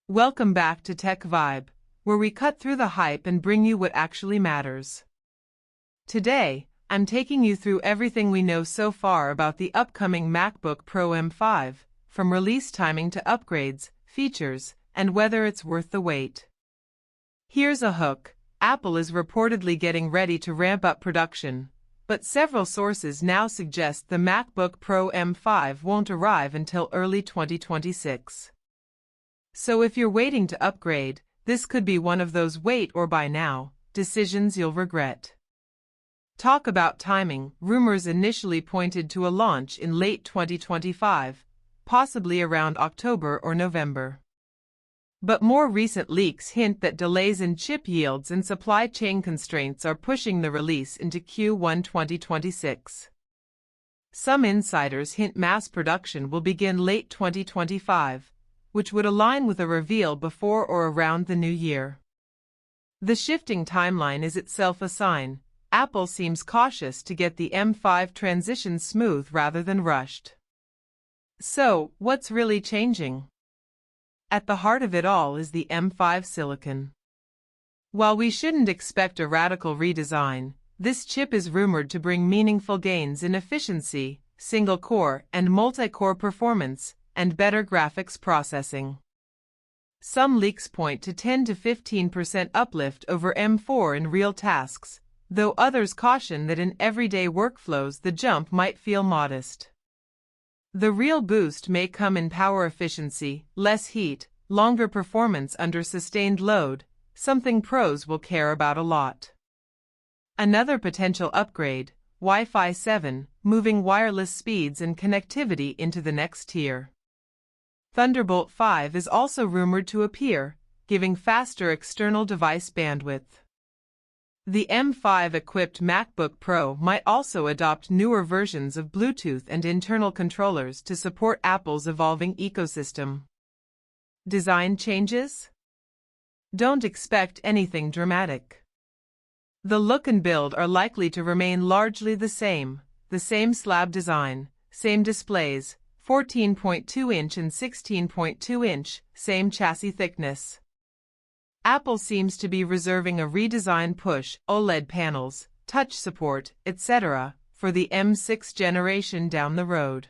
Welcome back to Tech Vibe, where we cut through the hype and bring you what actually matters. Today, I'm taking you through everything we know so far about the upcoming MacBook Pro M5, from release timing to upgrades, features, and whether it's worth the wait. Here's a hook. Apple is reportedly getting ready to ramp up production, but several sources now suggest the MacBook Pro M5 won't arrive until early 2026. So if you're waiting to upgrade, this could be one of those wait or buy now decisions you'll regret. Talk about timing. Rumors initially pointed to a launch in late 2025, possibly around October or November. But more recent leaks hint that delays in chip yields and supply chain constraints are pushing the release into Q1 2026. Some insiders hint mass production will begin late 2025, which would align with a reveal before or around the new year. The shifting timeline is itself a sign. Apple seems cautious to get the M5 transition smooth rather than rushed. So, what's really changing? At the heart of it all is the M5 silicon. While we shouldn't expect a radical redesign, this chip is rumored to bring meaningful gains in efficiency, single-core and multi-core performance, and better graphics processing. Some leaks point to 10 to 15% uplift over M4 in real tasks, though others caution that in everyday workflows the jump might feel modest. The real boost may come in power efficiency, less heat, longer performance under sustained load, something pros will care about a lot. Another potential upgrade, Wi-Fi 7, moving wireless speeds and connectivity into the next tier. Thunderbolt 5 is also rumored to appear, giving faster external device bandwidth. The M5-equipped MacBook Pro might also adopt newer versions of Bluetooth and internal controllers to support Apple's evolving ecosystem. Design changes? Don't expect anything dramatic. The look and build are likely to remain largely the same slab design, same displays, 14.2-inch and 16.2-inch, same chassis thickness. Apple seems to be reserving a redesign push, OLED panels, touch support, etc., for the M6 generation down the road.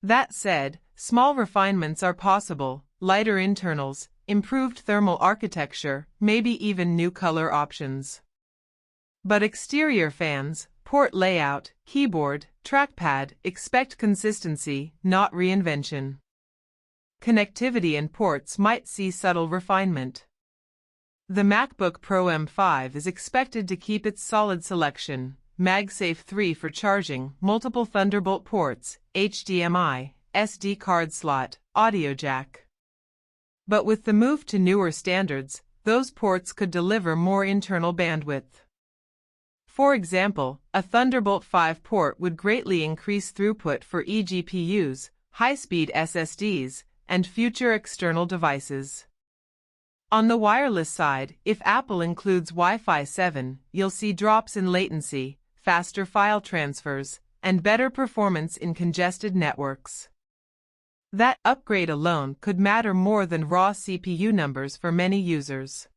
That said, small refinements are possible, lighter internals, improved thermal architecture, maybe even new color options. But exterior fans, port layout, keyboard, trackpad, expect consistency, not reinvention. Connectivity and ports might see subtle refinement. The MacBook Pro M5 is expected to keep its solid selection, MagSafe 3 for charging, multiple Thunderbolt ports, HDMI, SD card slot, audio jack. But with the move to newer standards, those ports could deliver more internal bandwidth. For example, a Thunderbolt 5 port would greatly increase throughput for eGPUs, high-speed SSDs, and future external devices. On the wireless side, if Apple includes Wi-Fi 7, you'll see drops in latency, faster file transfers, and better performance in congested networks. That upgrade alone could matter more than raw CPU numbers for many users.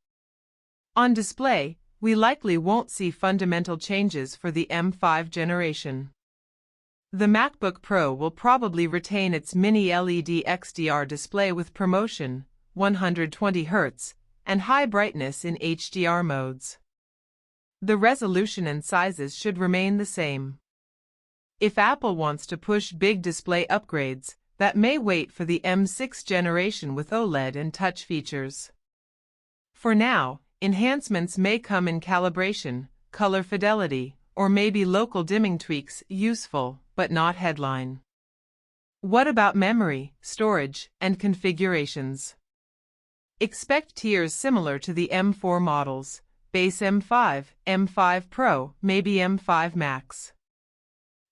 On display, we likely won't see fundamental changes for the M5 generation. The MacBook Pro will probably retain its mini LED XDR display with ProMotion, 120 Hz, and high brightness in HDR modes. The resolution and sizes should remain the same. If Apple wants to push big display upgrades, that may wait for the M6 generation with OLED and touch features. For now, enhancements may come in calibration, color fidelity, or maybe local dimming tweaks, useful, but not headline. What about memory, storage, and configurations? Expect tiers similar to the M4 models, base M5, M5 Pro, maybe M5 Max.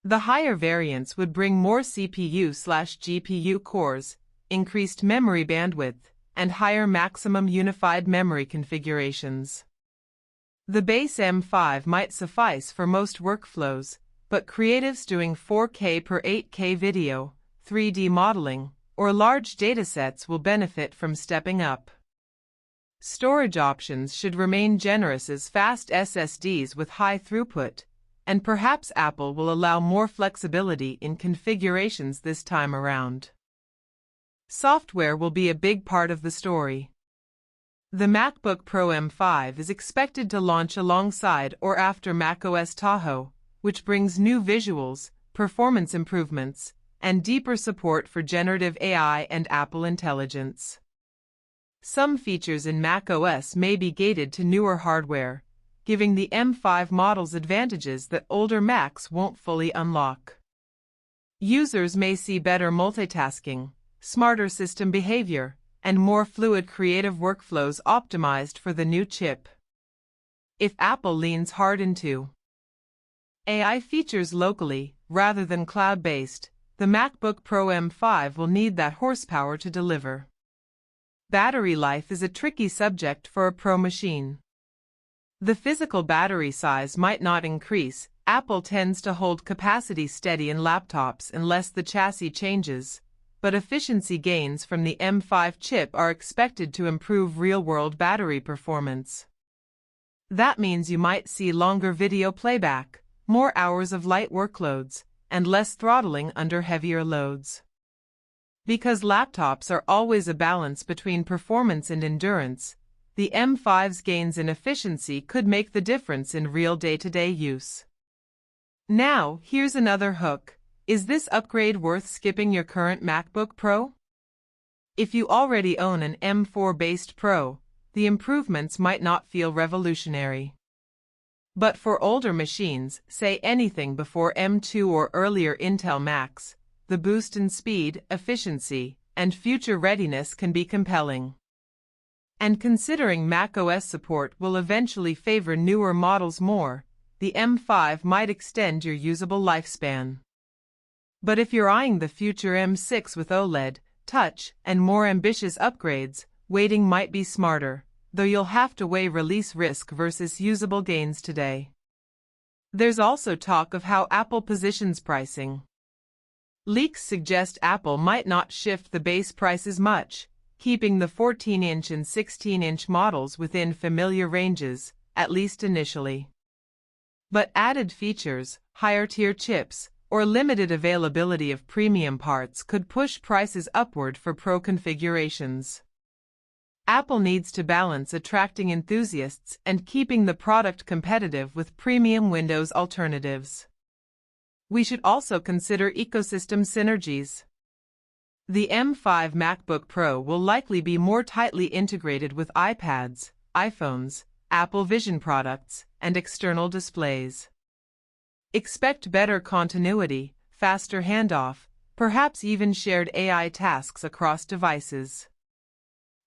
The higher variants would bring more CPU/GPU cores, increased memory bandwidth, and higher maximum unified memory configurations. The base M5 might suffice for most workflows, but creatives doing 4K per 8K video, 3D modeling, or large datasets will benefit from stepping up. Storage options should remain generous as fast SSDs with high throughput, and perhaps Apple will allow more flexibility in configurations this time around. Software will be a big part of the story. The MacBook Pro M5 is expected to launch alongside or after macOS Tahoe, which brings new visuals, performance improvements, and deeper support for generative AI and Apple Intelligence. Some features in macOS may be gated to newer hardware, giving the M5 models advantages that older Macs won't fully unlock. Users may see better multitasking, smarter system behavior, and more fluid creative workflows optimized for the new chip. If Apple leans hard into AI features locally, rather than cloud-based, the MacBook Pro M5 will need that horsepower to deliver. Battery life is a tricky subject for a Pro machine. The physical battery size might not increase. Apple tends to hold capacity steady in laptops unless the chassis changes, but efficiency gains from the M5 chip are expected to improve real-world battery performance. That means you might see longer video playback, more hours of light workloads, and less throttling under heavier loads. Because laptops are always a balance between performance and endurance, the M5's gains in efficiency could make the difference in real day-to-day use. Now, here's another hook. Is this upgrade worth skipping your current MacBook Pro? If you already own an M4-based Pro, the improvements might not feel revolutionary. But for older machines, say anything before M2 or earlier Intel Macs, the boost in speed, efficiency, and future readiness can be compelling. And considering macOS support will eventually favor newer models more, the M5 might extend your usable lifespan. But if you're eyeing the future M6 with OLED, touch, and more ambitious upgrades, waiting might be smarter, though you'll have to weigh release risk versus usable gains today. There's also talk of how Apple positions pricing. Leaks suggest Apple might not shift the base price as much, keeping the 14-inch and 16-inch models within familiar ranges, at least initially. But added features, higher-tier chips, or limited availability of premium parts could push prices upward for Pro configurations. Apple needs to balance attracting enthusiasts and keeping the product competitive with premium Windows alternatives. We should also consider ecosystem synergies. The M5 MacBook Pro will likely be more tightly integrated with iPads, iPhones, Apple Vision products, and external displays. Expect better continuity, faster handoff, perhaps even shared AI tasks across devices.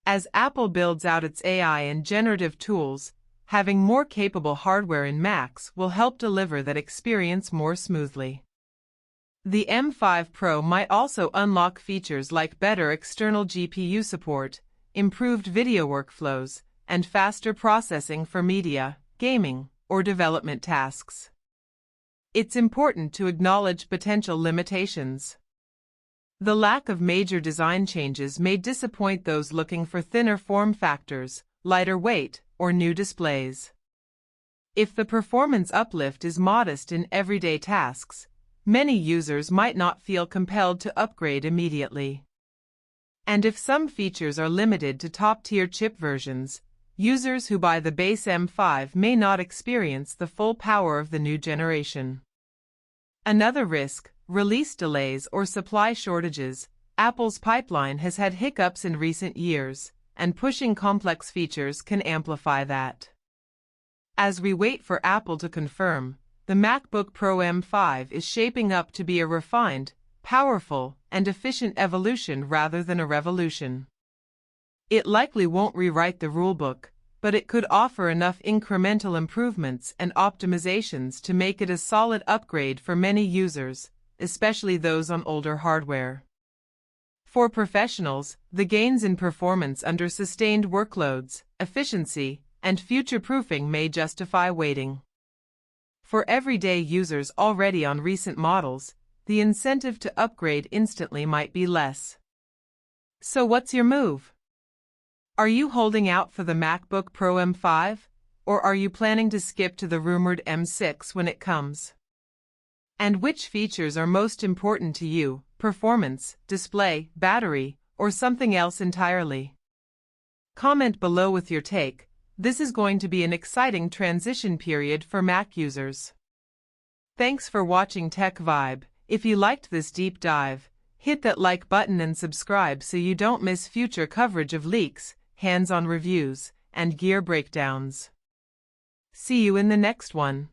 As Apple builds out its AI and generative tools, having more capable hardware in Macs will help deliver that experience more smoothly. The M5 Pro might also unlock features like better external GPU support, improved video workflows, and faster processing for media, gaming, or development tasks. It's important to acknowledge potential limitations. The lack of major design changes may disappoint those looking for thinner form factors, lighter weight, or new displays. If the performance uplift is modest in everyday tasks, many users might not feel compelled to upgrade immediately. And if some features are limited to top-tier chip versions, users who buy the base M5 may not experience the full power of the new generation. Another risk, release delays or supply shortages. Apple's pipeline has had hiccups in recent years, and pushing complex features can amplify that. As we wait for Apple to confirm, the MacBook Pro M5 is shaping up to be a refined, powerful, and efficient evolution rather than a revolution. It likely won't rewrite the rulebook, but it could offer enough incremental improvements and optimizations to make it a solid upgrade for many users, especially those on older hardware. For professionals, the gains in performance under sustained workloads, efficiency, and future-proofing may justify waiting. For everyday users already on recent models, the incentive to upgrade instantly might be less. So what's your move? Are you holding out for the MacBook Pro M5, or are you planning to skip to the rumored M6 when it comes? And which features are most important to you, performance, display, battery, or something else entirely? Comment below with your take. This is going to be an exciting transition period for Mac users. Thanks for watching Tech Vibe. If you liked this deep dive, hit that like button and subscribe so you don't miss future coverage of leaks, hands-on reviews, and gear breakdowns. See you in the next one.